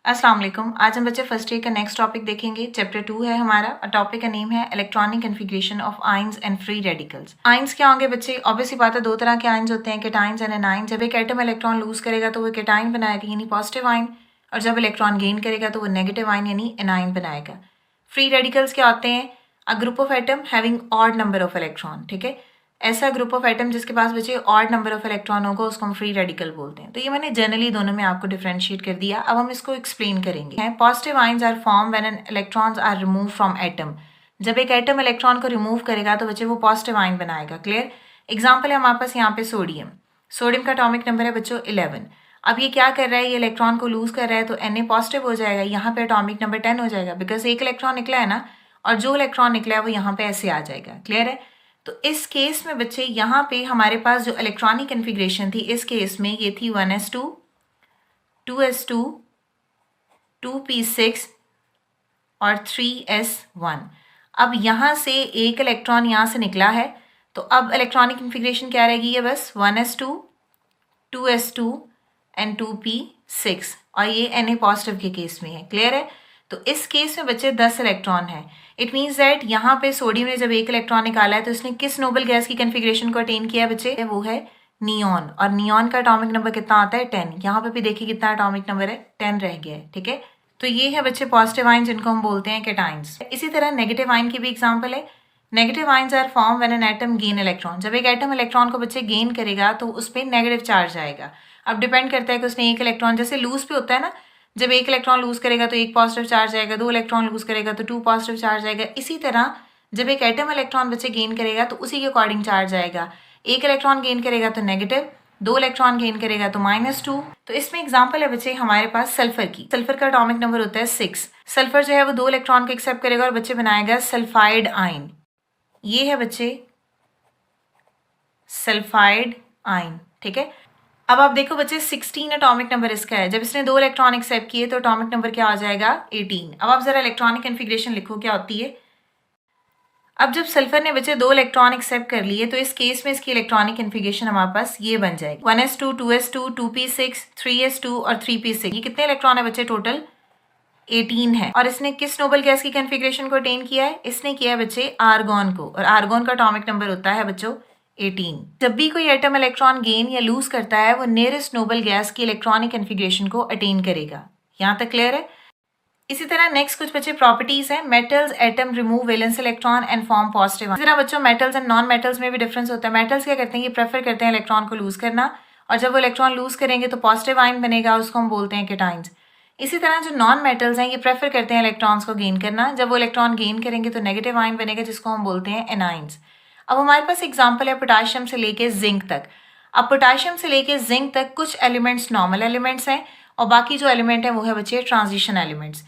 अस्सलाम वालेकुम। आज हम बच्चे फर्स्ट ईयर का नेक्स्ट टॉपिक देखेंगे। चैप्टर 2 है हमारा और टॉपिक का नेम है electronic configuration of ions and free radicals. Ions क्या होंगे बच्चे? ऑब्वियसली बात है, दो तरह के आयंस होते हैं, केटाइंस एंड एनाइन। जब एक एटम इलेक्ट्रॉन लूज करेगा तो वो केटाइन बनाएगा यानी पॉजिटिव आयन, और जब इलेक्ट्रॉन गेन करेगा तो वो नेगेटिव आयन यानी एनाइन बनाएगा। फ्री रेडिकल्स क्या होते हैं? A group of atom having odd number of electron. ठीक है, ऐसा ग्रुप ऑफ एटम जिसके पास बचे ऑड नंबर ऑफ इलेक्ट्रॉन होगा उसको हम फ्री रेडिकल बोलते हैं। तो ये मैंने जनरली दोनों में आपको डिफरेंशिएट कर दिया। अब हम इसको एक्सप्लेन करेंगे। Positive ions are form when an electrons are remove from atom. जब एक एटम इलेक्ट्रॉन को रिमूव करेगा तो बच्चे वो पॉजिटिव आयन बनाएगा। क्लियर? एग्जाम्पल है हमारे पास यहाँ पे सोडियम। सोडियम का एटॉमिक नंबर है बच्चों 11। अब ये क्या कर रहा है? ये इलेक्ट्रॉन को लूज कर रहा है तो Na पॉजिटिव हो जाएगा, यहाँ पे एटॉमिक नंबर 10 हो जाएगा, बिकॉज एक इलेक्ट्रॉन निकला है ना, और जो इलेक्ट्रॉन निकला है वो यहाँ पे ऐसे आ जाएगा। क्लियर है? तो इस केस में बच्चे यहाँ पे हमारे पास जो इलेक्ट्रॉनिक कन्फिग्रेशन थी इस केस में ये थी 1s2, 2s2, 2p6 और 3s1। अब यहाँ से एक इलेक्ट्रॉन यहाँ से निकला है तो अब इलेक्ट्रॉनिक कन्फिग्रेशन क्या रहेगी? ये बस 1s2, 2s2 एंड 2p6, और ये Na पॉजिटिव के केस में है। क्लियर है? तो इस केस में बच्चे 10 इलेक्ट्रॉन है। इट मीन्स दैट यहाँ पे सोडियम ने जब एक इलेक्ट्रॉन निकाला है तो इसने किस नोबल गैस की कन्फिग्रेशन को अटेन किया है बच्चे? वो है नियॉन, और नियॉन का एटॉमिक नंबर कितना आता है? 10। यहाँ पे भी देखिए कितना एटॉमिक नंबर है, 10 रह गया है। ठीक है, तो ये है बच्चे पॉजिटिव आयन जिनको हम बोलते हैं केटाइंस। इसी तरह नेगेटिव आयन की भी एग्जाम्पल है। Negative ions are form when an atom gain electron. जब एक एटम इलेक्ट्रॉन को बच्चे गेन करेगा तो उस पर नेगेटिव चार्ज आएगा। अब डिपेंड करता है कि उसने एक इलेक्ट्रॉन, जैसे लूज पे होता है ना, जब एक इलेक्ट्रॉन लूज करेगा तो एक पॉजिटिव चार्ज आएगा, दो इलेक्ट्रॉन लूज करेगा तो 2 पॉजिटिव चार्ज आएगा। इसी तरह जब एक एटम इलेक्ट्रॉन बच्चे गेन करेगा तो उसी के अकॉर्डिंग चार्ज आएगा। एक इलेक्ट्रॉन गेन करेगा तो नेगेटिव, दो इलेक्ट्रॉन गेन करेगा तो -2। तो इसमें एग्जांपल है बच्चे हमारे पास सल्फर की। सल्फर का एटॉमिक नंबर होता है 6। सल्फर जो है वो दो इलेक्ट्रॉन को एक्सेप्ट करेगा और बच्चे बनाएगा सल्फाइड आयन। ये है बच्चे सल्फाइड आयन। ठीक है, अब आप देखो बच्चे 16 एटॉमिक नंबर इसका है। जब इसने दो इलेक्ट्रॉन एक्सेप्ट किए तो एटॉमिक नंबर क्या आ जाएगा? 18। अब आप जरा इलेक्ट्रॉनिक कन्फिग्रेशन लिखो क्या होती है। अब जब सल्फर ने बच्चे दो इलेक्ट्रॉन एक्सेप्ट कर लिए तो इस केस में इसकी इलेक्ट्रॉनिक कन्फिग्रेशन हमारे पास ये बन जाएगी 1s2, 2s2, 2p6, 3s2 और 3p6। ये कितने इलेक्ट्रॉन है बच्चे? टोटल 18 है। और इसने किस नोबल गैस की कन्फिग्रेशन को अटेन किया है? इसने किया है बच्चे आर्गॉन को, और आर्गॉन का एटॉमिक नंबर होता है बच्चों 18। जब भी कोई एटम इलेक्ट्रॉन गेन या लूज करता है वो नियरेस्ट नोबल गैस की इलेक्ट्रॉनिक कन्फिग्रेशन को अटेन करेगा। यहाँ तक क्लियर है? इसी तरह नेक्स्ट कुछ बच्चे प्रॉपर्टीज हैं। Metals atom remove valence electron and form positive. इसी तरह बच्चों मेटल्स एंड नॉन मेटल्स में भी डिफरेंस होता है। मेटल्स क्या करते हैं? ये प्रेफर करते हैं इलेक्ट्रॉन को लूज करना, और जब वो इलेक्ट्रॉन लूज करेंगे तो पॉजिटिव आयन बनेगा, उसको हम बोलते हैं केटाइंस। इसी तरह जो नॉन मेटल्स हैं ये प्रेफर करते हैं इलेक्ट्रॉन्स को गेन करना, जब वो इलेक्ट्रॉन गेन करेंगे तो नेगेटिव आयन बनेगा, जिसको हम बोलते हैं एनाइंस। अब हमारे पास एग्जाम्पल है पोटाशियम से लेके जिंक तक। अब पोटाशियम से लेके जिंक तक कुछ एलिमेंट्स नॉर्मल एलिमेंट्स हैं और बाकी जो एलिमेंट है वो है बच्चे ट्रांजिशन एलिमेंट्स।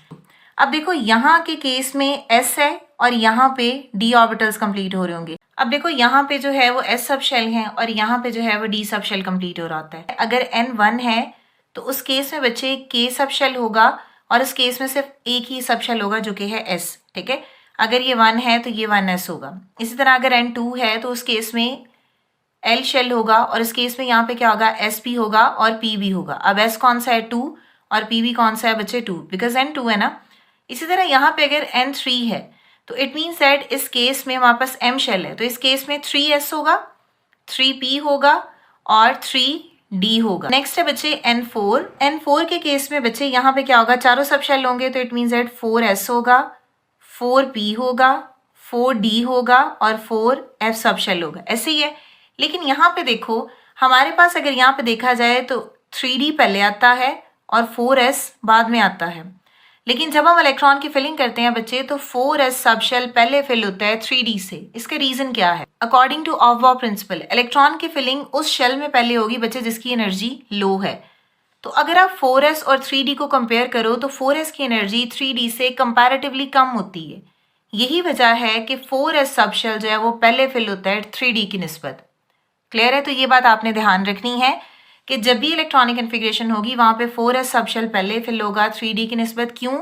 अब देखो यहाँ के केस में s है और यहाँ पे d ऑर्बिटल्स कंप्लीट हो रहे होंगे। अब देखो यहाँ पे जो है वो s सब शेल है और यहाँ पे जो है वो d सब शेल कंप्लीट हो रहा होता है। अगर n1 है तो उस केस में बच्चे k सब शेल होगा और इस केस में सिर्फ एक ही सब शेल होगा जो कि है s। ठीक है, अगर ये 1 है तो ये 1s होगा। इसी तरह अगर n2 है तो उस केस में l शेल होगा और इस केस में यहाँ पे क्या होगा? sp होगा और p भी होगा। अब s कौन सा है? 2, और p भी कौन सा है बच्चे? 2, बिकॉज n2 है ना। इसी तरह यहाँ पे अगर n3 है तो इट मीन्स दैट इस केस में हमारे पास m शेल है, तो इस केस में 3s होगा, 3p होगा और 3d होगा। नेक्स्ट है बच्चे n4। n4 के केस में बच्चे यहाँ पे क्या होगा? चारों सब शेल होंगे, तो इट मीन्स दैट 4s होगा, 4p होगा, 4d होगा और 4f सब शेल होगा। ऐसे ही है। लेकिन यहाँ पे देखो हमारे पास अगर यहाँ पे देखा जाए तो 3d पहले आता है और 4s बाद में आता है। लेकिन जब हम इलेक्ट्रॉन की फिलिंग करते हैं बच्चे तो 4s सब शेल पहले फिल होता है 3d से। इसका रीजन क्या है? अकॉर्डिंग टू ऑफ-बॉ प्रिंसिपल इलेक्ट्रॉन की फिलिंग उस शेल में पहले होगी बच्चे जिसकी एनर्जी लो है। तो अगर आप 4s और 3d को कंपेयर करो तो 4s की एनर्जी 3d से कंपैरेटिवली कम होती है। यही वजह है कि 4s सब शेल जो है वो पहले फिल होता है 3d की निस्बत। क्लियर है? तो ये बात आपने ध्यान रखनी है कि जब भी इलेक्ट्रॉनिक कन्फिग्रेशन होगी वहाँ पे 4s सब शेल पहले फिल होगा 3d की निस्बत। क्यों?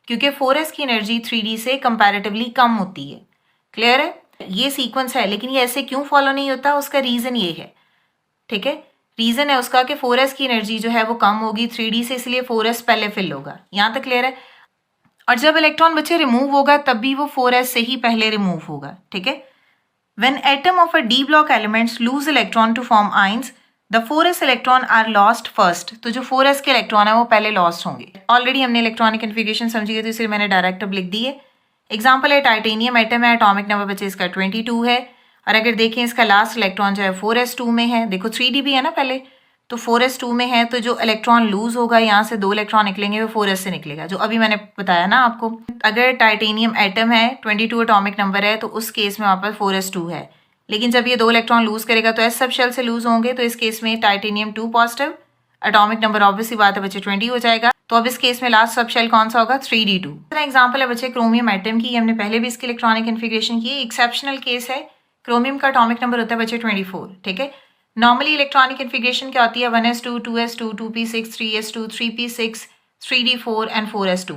क्योंकि 4s की एनर्जी 3d से कंपैरेटिवली कम होती है। क्लियर है? ये सीक्वेंस है, लेकिन ये ऐसे क्यों फॉलो नहीं होता? उसका रीज़न ये है। ठीक है, रीज़न है उसका कि 4s की एनर्जी जो है वो कम होगी 3d से, इसलिए 4s पहले फिल होगा। यहाँ तक क्लियर है? और जब इलेक्ट्रॉन बच्चे रिमूव होगा तब भी वो 4s से ही पहले रिमूव होगा, ठीक है। When atom of a d block elements lose electron to form ions, the 4s electron are lost first. तो जो 4s के इलेक्ट्रॉन है वो पहले लॉस्ट होंगे। ऑलरेडी हमने इलेक्ट्रॉनिक कन्फिग्रेशन समझी है तो इसलिए मैंने डायरेक्ट अब लिख दी है। एग्जाम्पल है टाइटेनियम एटम है, एटॉमिक नंबर बच्चे इसका 22 है, और अगर देखें इसका लास्ट इलेक्ट्रॉन जो है 4s2 में है। देखो 3d भी है ना पहले, तो 4s2 में है, तो जो इलेक्ट्रॉन लूज होगा यहाँ से 2 इलेक्ट्रॉन निकलेंगे, वो 4s से निकलेगा, जो अभी मैंने बताया ना आपको। अगर टाइटेनियम एटम है, 22 एटॉमिक नंबर है, तो उस केस में वहाँ पर 4s2 है। लेकिन जब ये 2 इलेक्ट्रॉन लूज करेगा तो s सब शेल से लूज होंगे, तो इस केस में titanium 2 positive, atomic number obviously बात है बच्चे 20 हो जाएगा। तो अब इस केस में लास्ट सब शेल कौन सा होगा? 3d2। एग्जाम्पल है बच्चे क्रोमियम एटम की, हमने पहले भी इसकी इलेक्ट्रॉनिक कन्फिग्रेशन की। एक्सेप्शनल केस है, क्रोमियम का एटॉमिक नंबर होता है बच्चे 24, ठीक है। नॉर्मली इलेक्ट्रॉनिक कन्फिग्रेशन क्या होती है? 1s2, 2s2, 2p6, 3s2, 3p6, 3d4 and 4s2।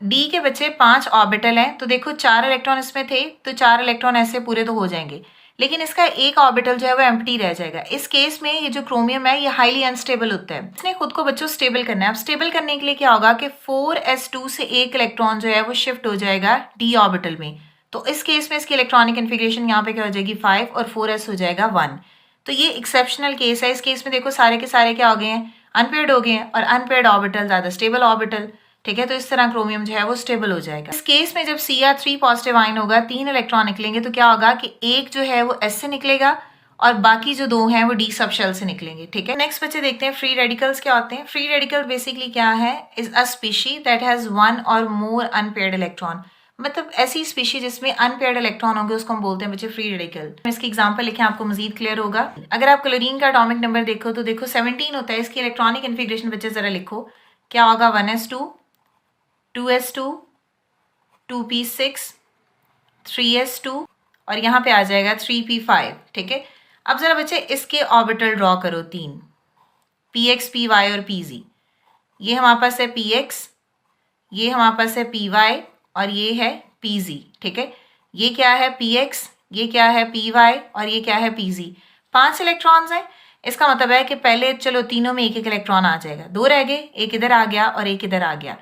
D के बच्चे 5 ऑर्बिटल हैं, तो देखो 4 इलेक्ट्रॉन इसमें थे, तो 4 इलेक्ट्रॉन ऐसे पूरे तो हो जाएंगे, लेकिन इसका एक ऑर्बिटल जो है वो एम्प्टी रह जाएगा। इस केस में ये जो क्रोमियम है ये हाईली अनस्टेबल होता है, इसने खुद को बच्चों स्टेबल करना है। अब स्टेबल करने के लिए क्या होगा कि 4s2 से एक इलेक्ट्रॉन जो है वो शिफ्ट हो जाएगा डी ऑर्बिटल में। तो इस केस में इसकी इलेक्ट्रॉनिक कन्फिग्रेशन यहाँ पे क्या हो जाएगी? 5 और 4s हो जाएगा 1। तो ये एक्सेप्शनल केस है। इस केस में देखो सारे के सारे क्या हो गए हैं? अनपेयर्ड हो गए हैं, और अनपेयर्ड ऑर्बिटल ज़्यादा स्टेबल ऑर्बिटल, ठीक है। तो इस तरह क्रोमियम जो है वो स्टेबल हो जाएगा। इस केस में जब Cr3 पॉजिटिव आयन होगा, 3 इलेक्ट्रॉन निकलेंगे, तो क्या होगा कि एक जो है वो S से निकलेगा और बाकी जो 2 हैं वो D सब शेल से निकलेंगे, ठीक है। नेक्स्ट बच्चे देखते हैं फ्री रेडिकल्स क्या होते हैं। फ्री रेडिकल बेसिकली क्या है? Is a species that has 1 और मोर अनपेयर्ड इलेक्ट्रॉन, मतलब ऐसी स्पीशी जिसमें अनपेयर्ड इलेक्ट्रॉन होंगे उसको हम बोलते हैं बच्चे फ्री रेडिकल। इसकी एग्जांपल लिखें, आपको मजीद क्लियर होगा। अगर आप क्लोरीन का एटॉमिक नंबर देखो तो देखो 17 होता है। इसकी इलेक्ट्रॉनिक कन्फिग्रेशन बच्चे जरा लिखो, क्या होगा? 1s2, 2s2, 2p6, 3s2 और यहाँ पे आ जाएगा 3p5, ठीक है। अब जरा बच्चे इसके ऑर्बिटल ड्रॉ करो 3, px, py और pz। ये हमारे पास है px, ये हमारे पास है py और ये है pz, ठीक है। ये क्या है? px, ये क्या है? py और ये क्या है? pz। 5 इलेक्ट्रॉन्स हैं, इसका मतलब है कि पहले चलो तीनों में एक एक इलेक्ट्रॉन आ जाएगा, 2 रह गए, एक इधर आ गया और एक इधर आ गया।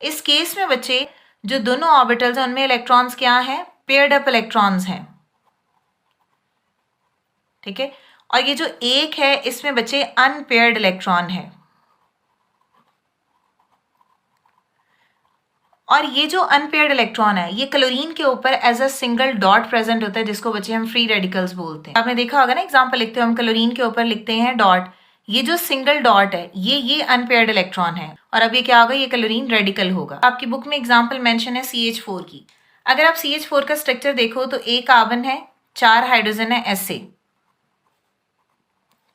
इस केस में बच्चे जो दोनों ऑर्बिटल्स हैं उनमें इलेक्ट्रॉन्स क्या हैं? पेयर्ड अप इलेक्ट्रॉन्स हैं, ठीक है। और ये जो एक है इसमें बच्चे अनपेयर्ड इलेक्ट्रॉन है, और ये जो अनपेयर्ड इलेक्ट्रॉन है ये क्लोरीन के ऊपर as a single dot present होता है, जिसको बच्चे हम फ्री रेडिकल्स बोलते हैं। आपने देखा होगा ना, एग्जांपल लिखते हो हम क्लोरीन के ऊपर लिखते हैं डॉट, ये जो सिंगल डॉट है ये अनपेयर्ड इलेक्ट्रॉन है, और अब ये क्या होगा? ये क्लोरीन रेडिकल होगा। आपकी बुक में एग्जाम्पल मेंशन है CH4 की। अगर आप CH4 का स्ट्रक्चर देखो तो एक कार्बन है, 4 हाइड्रोजन है SA,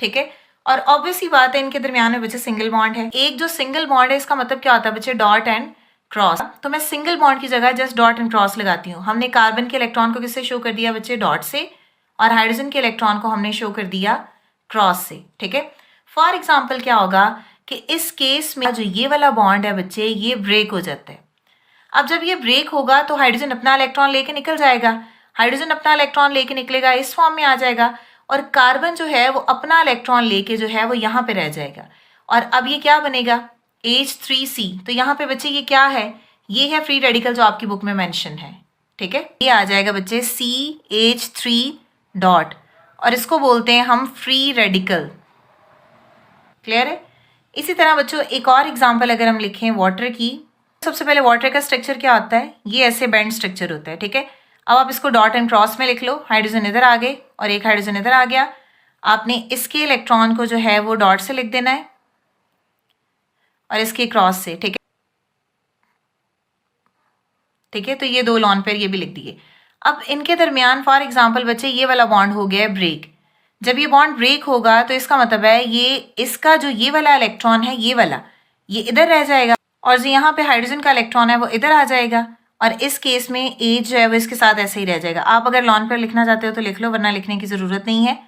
ठीक है। और ऑब्वियसली बात है इनके दरमियान में बच्चे सिंगल बॉन्ड है। एक जो सिंगल बॉन्ड है इसका मतलब क्या होता है बच्चे? Dot and cross. तो मैं सिंगल बॉन्ड की जगह जस्ट डॉट एंड क्रॉस लगाती हूँ। हमने कार्बन के इलेक्ट्रॉन को किससे शो कर दिया बच्चे? डॉट से, और हाइड्रोजन के इलेक्ट्रॉन को हमने शो कर दिया क्रॉस से, ठीक है। फॉर एग्जाम्पल क्या होगा कि इस केस में जो ये वाला बॉन्ड है बच्चे ये ब्रेक हो जाता है। अब जब ये ब्रेक होगा तो हाइड्रोजन अपना इलेक्ट्रॉन लेके निकल जाएगा, हाइड्रोजन अपना इलेक्ट्रॉन लेके निकलेगा, इस फॉर्म में आ जाएगा, और कार्बन जो है वो अपना इलेक्ट्रॉन लेके जो है वो यहाँ पे रह जाएगा। और अब ये क्या बनेगा? H3C। तो यहाँ पे बच्चे ये क्या है? ये है फ्री रेडिकल जो आपकी बुक में मेंशन है, ठीक है। ये आ जाएगा बच्चे CH3 डॉट, और इसको बोलते हैं हम फ्री रेडिकल। क्लियर है? इसी तरह बच्चों एक और एग्जांपल अगर हम लिखें वाटर की, सबसे पहले वाटर का स्ट्रक्चर क्या होता है? ये ऐसे बैंड स्ट्रक्चर होता है, ठीक है। अब आप इसको डॉट एंड क्रॉस में लिख लो, हाइड्रोजन इधर आ गए और एक हाइड्रोजन इधर आ गया। आपने इसके इलेक्ट्रॉन को जो है वो डॉट से लिख देना है और इसके क्रॉस से, ठीक है, ठीक है। तो ये 2 लॉन पेयर ये भी लिख दिए। अब इनके दरमियान फॉर एग्जांपल बच्चे ये वाला बॉन्ड हो गया है ब्रेक। जब ये बॉन्ड ब्रेक होगा तो इसका मतलब है ये इसका जो ये वाला इलेक्ट्रॉन है ये वाला ये इधर रह जाएगा, और जो यहाँ पे हाइड्रोजन का इलेक्ट्रॉन है वो इधर आ जाएगा, और इस केस में एज जो है वो इसके साथ ऐसे ही रह जाएगा। आप अगर लॉन पेयर लिखना चाहते हो तो लिख लो, वरना लिखने की ज़रूरत नहीं है।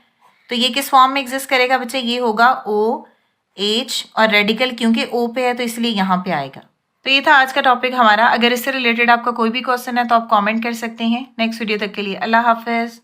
तो ये किस फॉर्म में एग्जिस्ट करेगा बच्चे? ये होगा OH, और रेडिकल क्योंकि O पे है तो इसलिए यहाँ पे आएगा। तो ये था आज का टॉपिक हमारा। अगर इससे रिलेटेड आपका कोई भी क्वेश्चन है तो आप कमेंट कर सकते हैं। नेक्स्ट वीडियो तक के लिए अल्लाह हाफिज़।